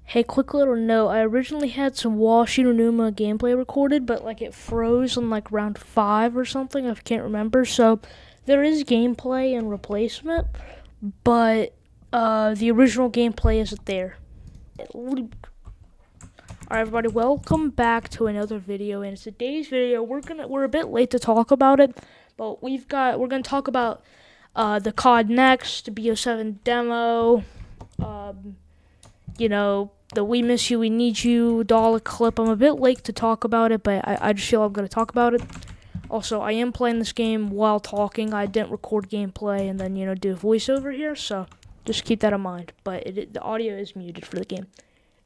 Hey, quick little note. I originally had some Washinonuma gameplay recorded, but like it froze on like round 5 or something. I can't remember. So there is gameplay and replacement, but the original gameplay isn't there. Alright, everybody, welcome back to another video. And today's video, we're a bit late to talk about it, but we're gonna talk about the COD Next, BO7 demo, the We Miss You, We Need You dollar clip. I'm a bit late to talk about it, but I just feel I'm going to talk about it. Also, I am playing this game while talking. I didn't record gameplay and then, do a voiceover here, so just keep that in mind. But the audio is muted for the game.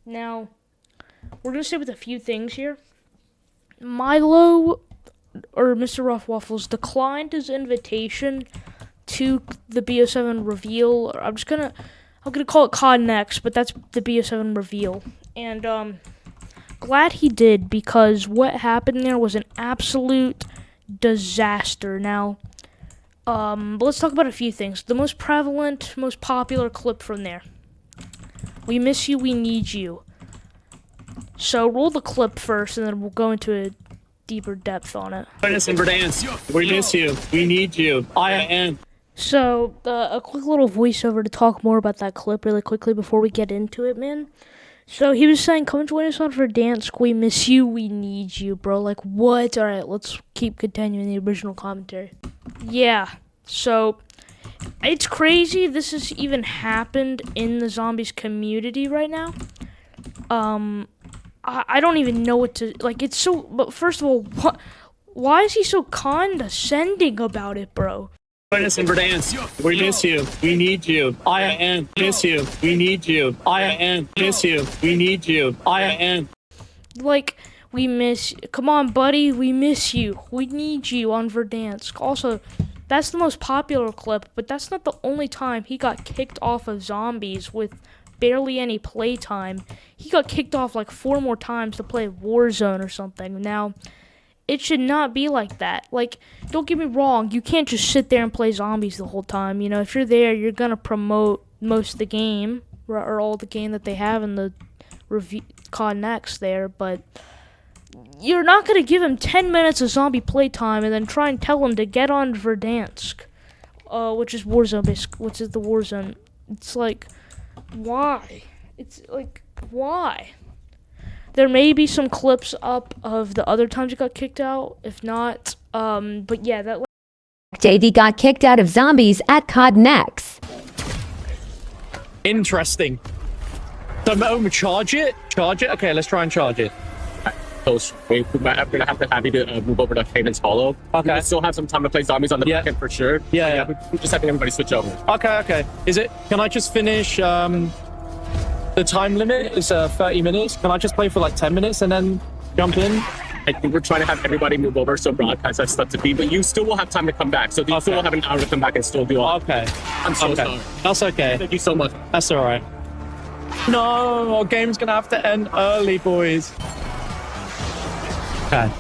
Now, we're going to stay with a few things here. Milo, or Mr. Rough Waffles, declined his invitation to the BO7 reveal. I'm gonna call it COD Next, but that's the BO7 reveal. And glad he did, because what happened there was an absolute disaster. Now, let's talk about a few things. The most prevalent, most popular clip from there. We miss you, we need you. So roll the clip first, and then we'll go into a deeper depth on it. Join us in Verdansk. We miss you. We need you. I am. So, a quick little voiceover to talk more about that clip really quickly before we get into it, man. So, he was saying, come join us on Verdansk. We miss you. We need you, bro. Like, what? Alright, let's keep continuing the original commentary. Yeah, so, it's crazy this has even happened in the zombies community right now. I don't even know what to, like, it's so, but first of all, why is he so condescending about it, bro? Join us in Verdansk. We miss you. We need you. I am. Miss you. We need you. I am. Miss you. We need you. I am. Like, we miss. Come on, buddy. We miss you. We need you on Verdansk. Also, that's the most popular clip, but that's not the only time he got kicked off of zombies with barely any playtime. He got kicked off like 4 more times to play Warzone or something. Now, it should not be like that. Like, don't get me wrong, you can't just sit there and play zombies the whole time. If you're there, you're gonna promote most of the game, or all the game that they have in the COD Next there, but you're not gonna give him 10 minutes of zombie playtime and then try and tell him to get on Verdansk, which is Warzone, which is the Warzone. It's like, why? It's like, why? There may be some clips up of the other times he got kicked out. If not, but yeah, that. JD got kicked out of zombies at COD Next. Interesting. So, charge it? Charge it? Okay, let's try and charge it. Close. I'm gonna have to have you to move over to Hayden's Hollow. Okay. We still have some time to play zombies on the back end for sure. Yeah. We're just having everybody switch over. Okay. Can I just finish, the time limit is 30 minutes. Can I just play for like 10 minutes and then jump in? I think we're trying to have everybody move over so broadcast has stuff to be, but you still will have time to come back. So you still will have an hour to come back and still do all. Okay. I'm so sorry. That's okay. Thank you so much. That's all right. No, our game's gonna have to end early, boys. Okay.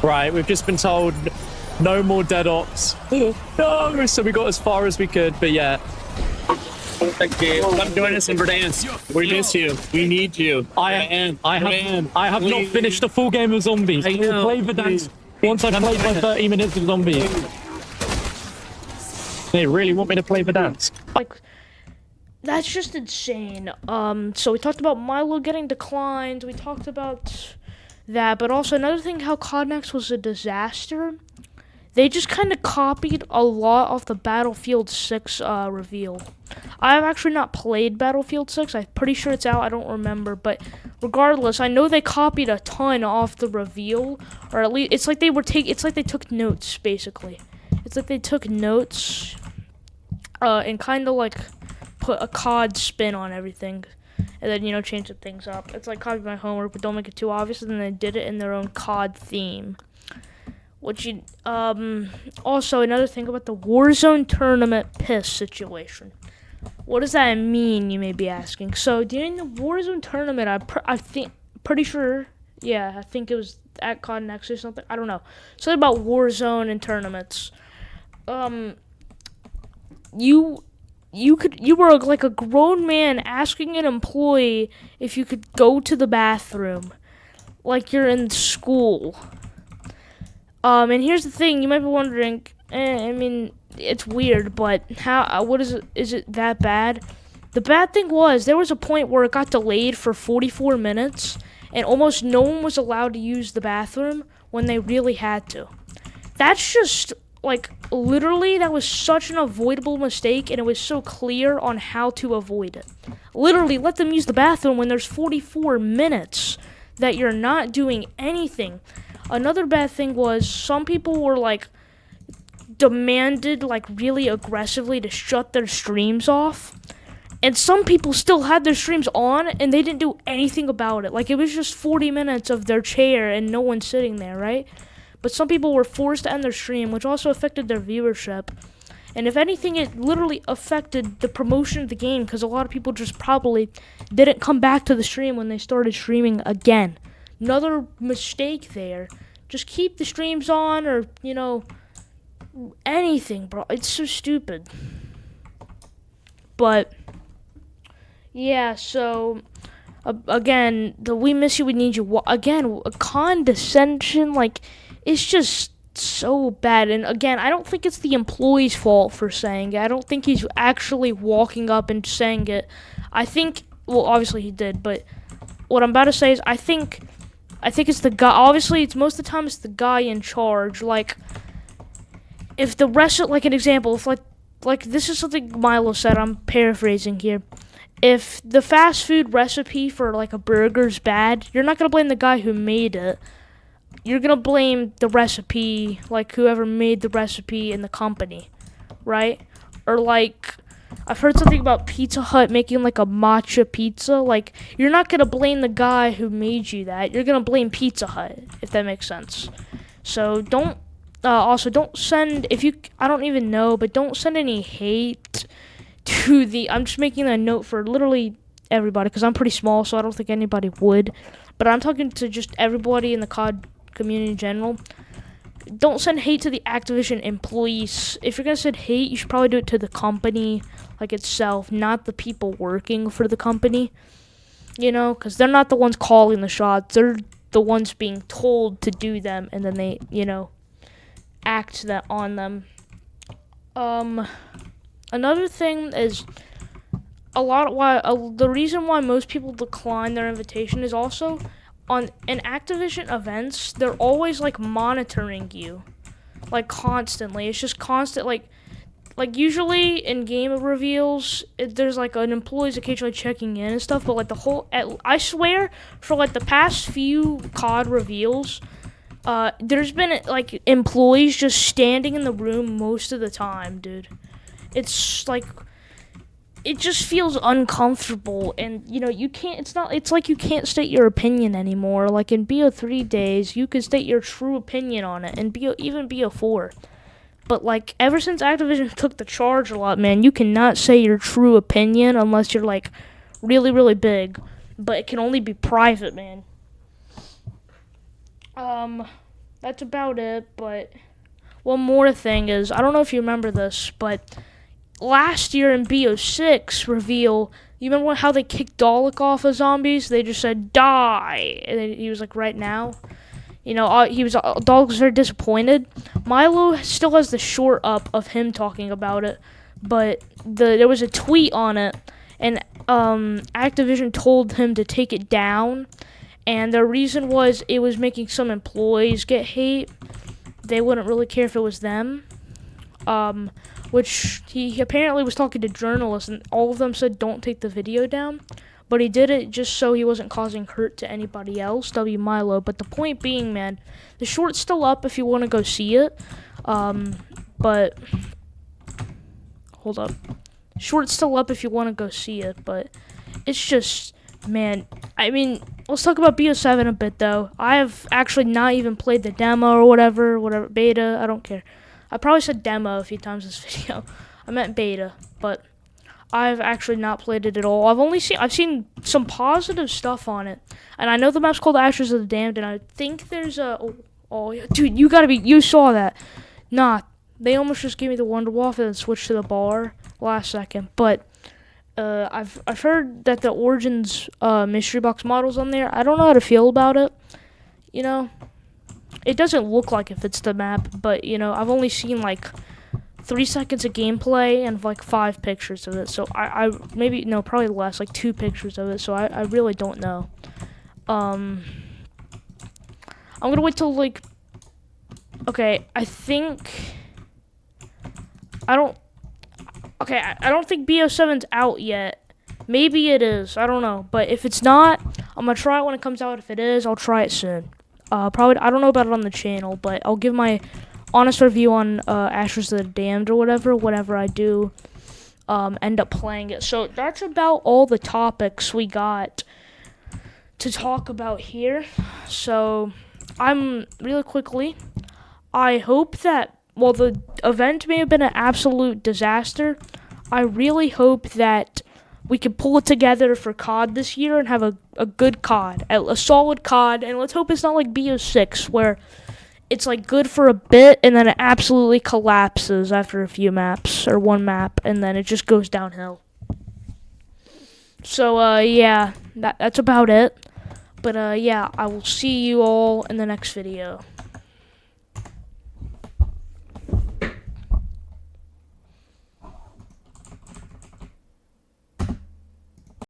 Right, we've just been told no more dead ops. No, so we got as far as we could, but yeah. Thank you. Come join us in Verdansk. We miss you. We need you. I have not finished the full game of zombies. I will play Verdansk once I've played my 30 minutes of zombies. They really want me to play Verdansk. Like, that's just insane. So we talked about Milo getting declined. We talked about that, but also another thing, how COD Next was a disaster. They just kind of copied a lot off the Battlefield 6 reveal. I've actually not played Battlefield 6. I'm pretty sure it's out. I don't remember. But regardless, I know they copied a ton off the reveal. Or at least, it's like they took notes, basically. It's like they took notes and kind of like put a COD spin on everything. And then, change the things up. It's like copy my homework, but don't make it too obvious. And then they did it in their own COD theme. Also, another thing about the Warzone tournament piss situation. What does that mean, you may be asking? So, during the Warzone tournament, I think it was at COD Next or something. I don't know. Something about Warzone and tournaments. You you were like a grown man asking an employee if you could go to the bathroom, like you're in school. And here's the thing, you might be wondering, I mean, it's weird, but what is it? Is it that bad? The bad thing was, there was a point where it got delayed for 44 minutes, and almost no one was allowed to use the bathroom when they really had to. That's just, like, literally, that was such an avoidable mistake, and it was so clear on how to avoid it. Literally, let them use the bathroom when there's 44 minutes that you're not doing anything. Another bad thing was, some people were, like, demanded, like, really aggressively to shut their streams off. And some people still had their streams on, and they didn't do anything about it. Like, it was just 40 minutes of their chair and no one sitting there, right? But some people were forced to end their stream, which also affected their viewership. And if anything, it literally affected the promotion of the game, because a lot of people just probably didn't come back to the stream when they started streaming again. Another mistake there. Just keep the streams on, or, you know, anything, bro. It's so stupid. But yeah, so again, the we miss you, we need you. Again, a condescension, like, it's just so bad. And again, I don't think it's the employee's fault for saying it. I don't think he's actually walking up and saying it. I think, well, obviously he did, but what I'm about to say is, I think it's the guy. Obviously, it's most of the time it's the guy in charge. Like, if the rest of, like, an example, if like this is something Milo said, I'm paraphrasing here. If the fast food recipe for, like, a burger's bad, you're not gonna blame the guy who made it. You're gonna blame the recipe, like, whoever made the recipe in the company, right? Or, like, I've heard something about Pizza Hut making, like, a matcha pizza. Like, you're not gonna blame the guy who made you that. You're gonna blame Pizza Hut, if that makes sense. So don't, also don't send, I don't even know, but don't send any hate to I'm just making a note for literally everybody, because I'm pretty small, so I don't think anybody would. But I'm talking to just everybody in the COD community in general. Don't send hate to the Activision employees. If you're gonna send hate, you should probably do it to the company, like, itself, not the people working for the company. You know, because they're not the ones calling the shots. They're the ones being told to do them, and then they, you know, act that on them. Another thing is the reason why most people decline their invitation is also in Activision events, they're always, like, monitoring you, like, constantly. It's just constant, like usually in game reveals, there's, like, an employee's occasionally checking in and stuff, but, like, I swear, for, like, the past few COD reveals, there's been, like, employees just standing in the room most of the time, dude. It's, like, it just feels uncomfortable, and, you know, it's like you can't state your opinion anymore. Like, in BO3 days, you could state your true opinion on it, and even BO4. But, like, ever since Activision took the charge a lot, man, you cannot say your true opinion unless you're, like, really, really big. But it can only be private, man. That's about it, but one more thing is, I don't know if you remember this, but last year in BO6 reveal, you remember how they kicked Dalek off of zombies? They just said, die! And then he was like, right now? You know, Dalek was very disappointed. Milo still has the short up of him talking about it, but there was a tweet on it, and Activision told him to take it down, and the reason was it was making some employees get hate. They wouldn't really care if it was them. Which he apparently was talking to journalists, and all of them said don't take the video down. But he did it just so he wasn't causing hurt to anybody else, W Milo. But the point being, man, the short's still up if you want to go see it. But hold up. Short's still up if you want to go see it, but it's just, man, I mean, let's talk about BO7 a bit, though. I have actually not even played the demo or whatever, beta, I don't care. I probably said demo a few times in this video. I meant beta, but I've actually not played it at all. I've seen some positive stuff on it, and I know the map's called Ashes of the Damned, and I think there's dude, you saw that. Nah, they almost just gave me the Wonder Waffle and switched to the bar. last second. But I've heard that the Origins mystery box model's on there. I don't know how to feel about it. You know, it doesn't look like it fits the map, but you know, I've only seen like 3 seconds of gameplay and like 5 pictures of it. So I maybe no, probably less, like 2 pictures of it. So I really don't know. I'm gonna wait till like. Okay, I don't think BO7's out yet. Maybe it is. I don't know. But if it's not, I'm gonna try it when it comes out. If it is, I'll try it soon. Probably I don't know about it on the channel, but I'll give my honest review on Ashes of the Damned or whatever whenever I do end up playing it. So that's about all the topics we got to talk about here. So I'm really quickly. I hope that, while the event may have been an absolute disaster, I really hope that we can pull it together for COD this year and have a good COD, a solid COD, and let's hope it's not like BO6, where it's like good for a bit and then it absolutely collapses after a few maps, or one map, and then it just goes downhill. So, yeah, that's about it. But, yeah, I will see you all in the next video.